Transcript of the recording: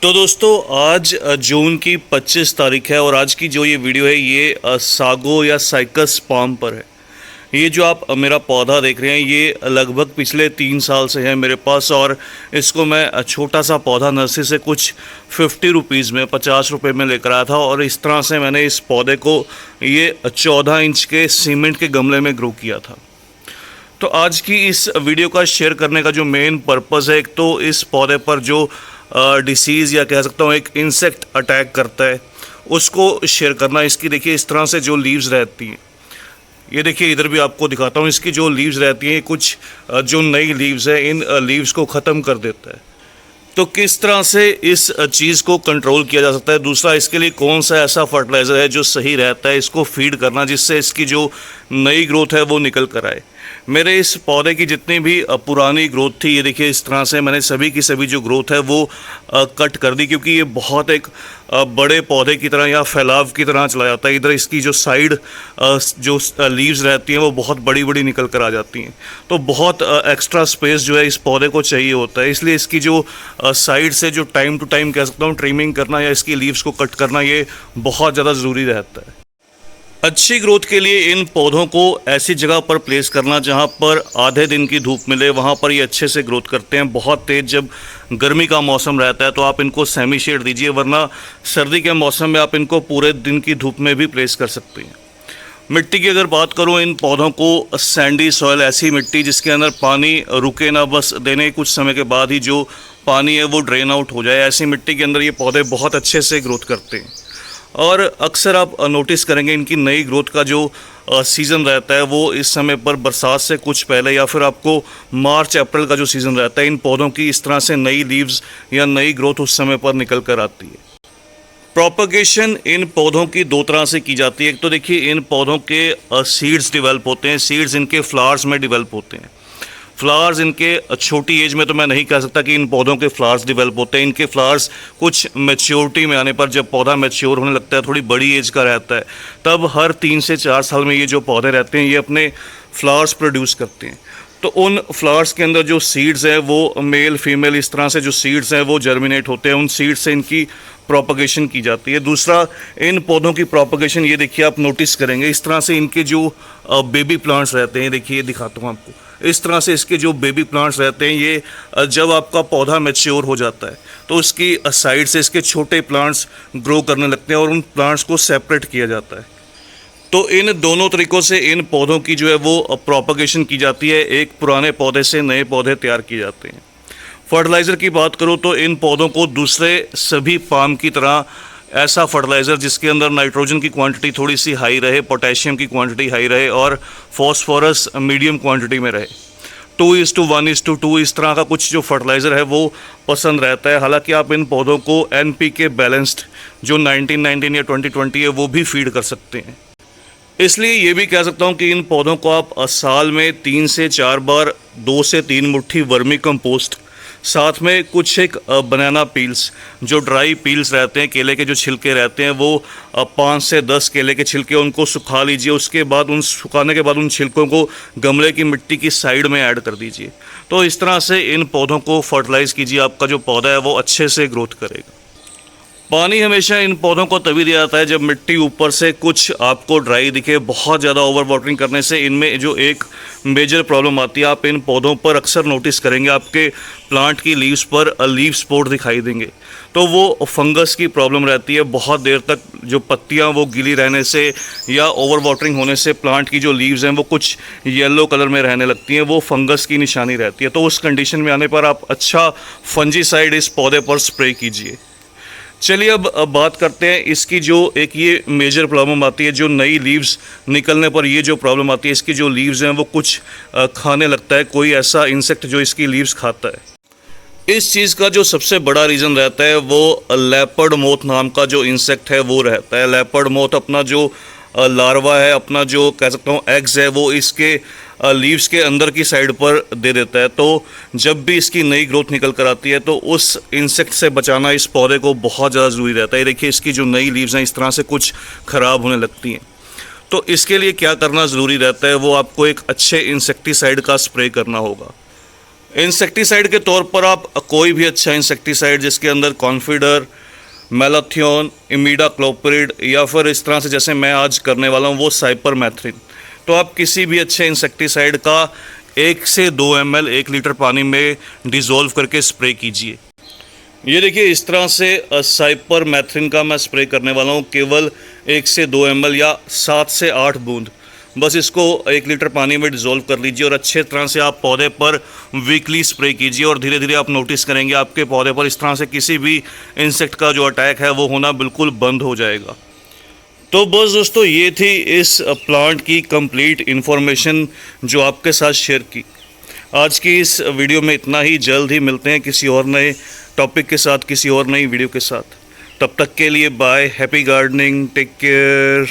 तो दोस्तों आज जून की 25 तारीख है और आज की जो ये वीडियो है ये सागो या साइकस पाम पर है। ये जो आप मेरा पौधा देख रहे हैं ये लगभग पिछले 3 साल से है मेरे पास और इसको मैं छोटा सा पौधा नर्सरी से कुछ 50 रुपीज़ में 50 रुपये में लेकर आया था और इस तरह से मैंने इस पौधे को ये 14 इंच के सीमेंट के गमले में ग्रो किया था। तो आज की इस वीडियो का शेयर करने का जो मेन पर्पज़ है, एक तो इस पौधे पर जो डिसीज़ या कह सकता हूँ एक इंसेक्ट अटैक करता है उसको शेयर करना। इसकी देखिए इस तरह से जो लीव्स रहती हैं, ये देखिए इधर भी आपको दिखाता हूँ, इसकी जो लीव्स रहती हैं कुछ जो नई लीव्स है इन लीव्स को ख़त्म कर देता है। तो किस तरह से इस चीज़ को कंट्रोल किया जा सकता है, दूसरा इसके लिए कौन सा ऐसा फर्टिलाइज़र है जो सही रहता है इसको फीड करना जिससे इसकी जो नई ग्रोथ है वो निकल कर आए। मेरे इस पौधे की जितनी भी पुरानी ग्रोथ थी, ये देखिए इस तरह से मैंने सभी की सभी जो ग्रोथ है वो कट कर दी, क्योंकि ये बहुत एक बड़े पौधे की तरह या फैलाव की तरह चला जाता है। इधर इसकी जो साइड जो लीव्स रहती हैं वो बहुत बड़ी बड़ी निकल कर आ जाती हैं, तो बहुत एक्स्ट्रा स्पेस जो है इस पौधे को चाहिए होता है। इसलिए इसकी जो साइड से जो टाइम टू टाइम कह सकता हूँ ट्रिमिंग करना या इसकी लीव्स को कट करना ये बहुत ज़्यादा ज़रूरी रहता है। अच्छी ग्रोथ के लिए इन पौधों को ऐसी जगह पर प्लेस करना जहां पर आधे दिन की धूप मिले, वहां पर ये अच्छे से ग्रोथ करते हैं। बहुत तेज़ जब गर्मी का मौसम रहता है तो आप इनको सेमी शेड दीजिए, वरना सर्दी के मौसम में आप इनको पूरे दिन की धूप में भी प्लेस कर सकते हैं। मिट्टी की अगर बात करूं, इन पौधों को सैंडी सॉइल, ऐसी मिट्टी जिसके अंदर पानी रुके ना, बस देने कुछ समय के बाद ही जो पानी है वो ड्रेन आउट हो जाए, ऐसी मिट्टी के अंदर ये पौधे बहुत अच्छे से ग्रोथ करते हैं। और अक्सर आप नोटिस करेंगे इनकी नई ग्रोथ का जो सीज़न रहता है वो इस समय पर बरसात से कुछ पहले या फिर आपको मार्च अप्रैल का जो सीज़न रहता है, इन पौधों की इस तरह से नई लीव्स या नई ग्रोथ उस समय पर निकल कर आती है। प्रोपगेशन इन पौधों की 2 तरह से की जाती है। एक तो देखिए इन पौधों के सीड्स डेवलप होते हैं, सीड्स इनके फ्लावर्स में डेवलप होते हैं। फ्लावर्स इनके छोटी एज में तो मैं नहीं कह सकता कि इन पौधों के फ्लावर्स डेवलप होते हैं। इनके फ्लावर्स कुछ मैच्योरिटी में आने पर, जब पौधा मैच्योर होने लगता है, थोड़ी बड़ी एज का रहता है, तब हर 3 से 4 साल में ये जो पौधे रहते हैं ये अपने फ्लावर्स प्रोड्यूस करते हैं। तो उन फ्लावर्स के अंदर जो सीड्स हैं वो मेल फीमेल इस तरह से जो सीड्स हैं वो जर्मिनेट होते हैं, उन सीड्स से इनकी प्रोपगेशन की जाती है। दूसरा, इन पौधों की प्रोपगेशन ये देखिए आप नोटिस करेंगे इस तरह से इनके जो बेबी प्लांट्स रहते हैं, देखिए दिखाता हूँ आपको, इस तरह से इसके जो बेबी प्लांट्स रहते हैं ये जब आपका पौधा मैच्योर हो जाता है तो उसकी साइड से इसके छोटे प्लांट्स ग्रो करने लगते हैं और उन प्लांट्स को सेपरेट किया जाता है। तो इन दोनों तरीक़ों से इन पौधों की जो है वो प्रोपगेशन की जाती है, एक पुराने पौधे से नए पौधे तैयार किए जाते हैं। फर्टिलाइज़र की बात करूँ तो इन पौधों को दूसरे सभी पाम की तरह ऐसा फर्टिलाइज़र जिसके अंदर नाइट्रोजन की क्वांटिटी थोड़ी सी हाई रहे, पोटेशियम की क्वांटिटी हाई रहे और फॉस्फोरस मीडियम क्वांटिटी में रहे, 2:1:2 इस तरह का कुछ जो फर्टिलाइज़र है वो पसंद रहता है। हालांकि आप इन पौधों को NPK बैलेंस्ड जो 1919 या 2020 है वो भी फीड कर सकते हैं। इसलिए ये भी कह सकता हूँ कि इन पौधों को आप साल में 3 से 4 बार 2 से 3 मुट्ठी वर्मी कंपोस्ट, साथ में कुछ एक बनाना पील्स, जो ड्राई पील्स रहते हैं, केले के जो छिलके रहते हैं वो 5 से 10 केले के छिलके उनको सुखा लीजिए। उसके बाद उन सुखाने के बाद उन छिलकों को गमले की मिट्टी की साइड में ऐड कर दीजिए। तो इस तरह से इन पौधों को फर्टिलाइज़ कीजिए, आपका जो पौधा है वो अच्छे से ग्रोथ करेगा। पानी हमेशा इन पौधों को तभी दिया जाता है जब मिट्टी ऊपर से कुछ आपको ड्राई दिखे। बहुत ज़्यादा ओवर वाटरिंग करने से इनमें जो एक मेजर प्रॉब्लम आती है, आप इन पौधों पर अक्सर नोटिस करेंगे आपके प्लांट की लीव्स पर लीव स्पॉट दिखाई देंगे, तो वो फंगस की प्रॉब्लम रहती है। बहुत देर तक जो पत्तियां वो गीली रहने से या ओवर वाटरिंग होने से प्लांट की जो लीव्स हैं वो कुछ येलो कलर में रहने लगती हैं, वो फंगस की निशानी रहती है। तो उस कंडीशन में आने पर आप अच्छा फंजीसाइड इस पौधे पर स्प्रे कीजिए। चलिए अब बात करते हैं इसकी जो एक ये मेजर प्रॉब्लम आती है, जो नई लीव्स निकलने पर ये जो प्रॉब्लम आती है, इसकी जो लीव्स हैं वो कुछ खाने लगता है, कोई ऐसा इंसेक्ट जो इसकी लीव्स खाता है। इस चीज़ का जो सबसे बड़ा रीज़न रहता है वो लेपर्ड मोथ नाम का जो इंसेक्ट है वो रहता है। लेपर्ड मोथ अपना जो लार्वा है, अपना जो कह सकता हूँ एग्स है, वो इसके लीव्स के अंदर की साइड पर दे देता है। तो जब भी इसकी नई ग्रोथ निकल कर आती है तो उस इंसेक्ट से बचाना इस पौधे को बहुत ज़्यादा ज़रूरी रहता है। देखिए इसकी जो नई लीव्स हैं इस तरह से कुछ ख़राब होने लगती हैं, तो इसके लिए क्या करना ज़रूरी रहता है, वो आपको एक अच्छे इंसेक्टिसाइड का स्प्रे करना होगा। इंसेक्टिसाइड के तौर पर आप कोई भी अच्छा इंसेक्टिसाइड जिसके अंदर कॉन्फिडर, मेलाथियोन, इमीडाक्लोप्रिड या फिर इस तरह से जैसे मैं आज करने वाला हूँ वो साइपरमेथ्रिन, तो आप किसी भी अच्छे इंसेक्टिसाइड का 1 से 2 ml 1 लीटर पानी में डिज़ोल्व करके स्प्रे कीजिए। ये देखिए इस तरह से साइपरमेथ्रिन का मैं स्प्रे करने वाला हूँ, केवल 1 से 2 ml या 7 से 8 बूंद। बस इसको 1 लीटर पानी में डिज़ोल्व कर लीजिए और अच्छे तरह से आप पौधे पर वीकली स्प्रे कीजिए और धीरे धीरे आप नोटिस करेंगे आपके पौधे पर इस तरह से किसी भी इंसेक्ट का जो अटैक है वो होना बिल्कुल बंद हो जाएगा। तो बस दोस्तों ये थी इस प्लांट की कंप्लीट इन्फॉर्मेशन जो आपके साथ शेयर की। आज की इस वीडियो में इतना ही। जल्द ही मिलते हैं किसी और नए टॉपिक के साथ, किसी और नई वीडियो के साथ। तब तक के लिए bye, happy gardening, take care.